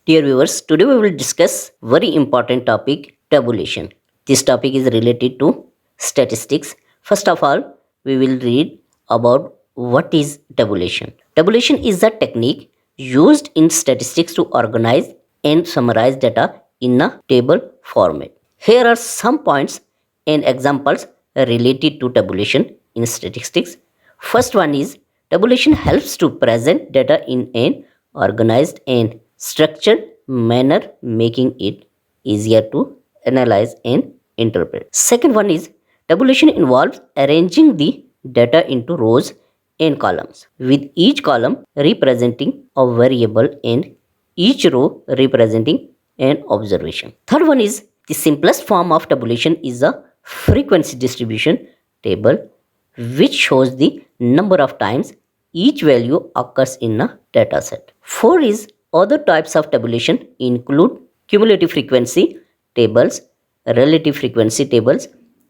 Dear viewers, today we will discuss very important topic, tabulation. This topic is related to statistics. First of all, we will read about what is tabulation. Tabulation is a technique used in statistics to organize and summarize data in a table format. Here are some points and examples related to tabulation in statistics. First one is tabulation helps to present data in an organized and structured manner, making it easier to analyze and interpret. Second one is tabulation involves arranging the data into rows and columns, with each column representing a variable and each row representing an observation. Third one is the simplest form of tabulation is a frequency distribution table, which shows the number of times each value occurs in a dataset. 4 is other types of tabulation include cumulative frequency tables, relative frequency tables,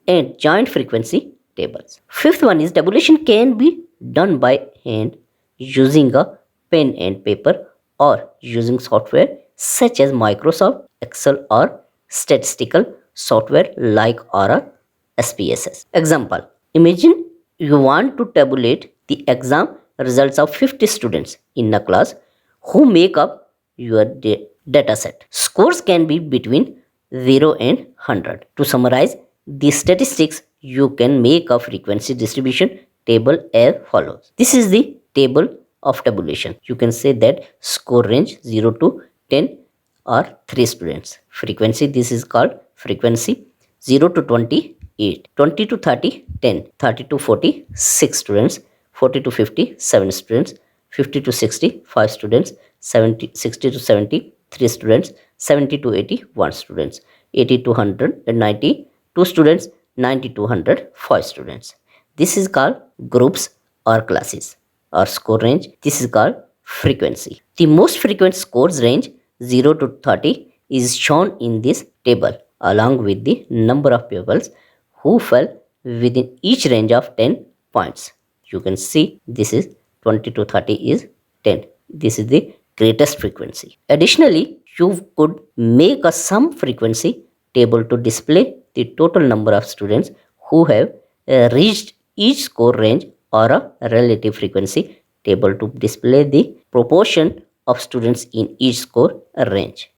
and joint frequency tables. Fifth one is tabulation can be done by hand using a pen and paper or using software such as Microsoft Excel or statistical software like or SPSS. Example: imagine you want to tabulate the exam results of 50 students in a class who make up your data set. Scores can be between 0 and 100. To summarize the statistics, you can make a frequency distribution table as follows. This is the table of tabulation. You can say that score range 0 to 10 are 3 students. Frequency, this is called frequency. 0 to 28, 20 to 30, 10, 30 to 40, 6 students, 40 to 50, 7 students, 50 to 60, 5 students, 60 to 70, 3 students, 70 to 80, 1 students, 80 to 190, 2 students, 90 to 100, 5 students. This is called groups or classes or score range. This is called frequency. The most frequent scores range 0 to 30 is shown in this table along with the number of pupils who fell within each range of 10 points. You can see this is 20 to 30 is 10. This is the greatest frequency. Additionally, you could make a sum frequency table to display the total number of students who have reached each score range, or a relative frequency table to display the proportion of students in each score range.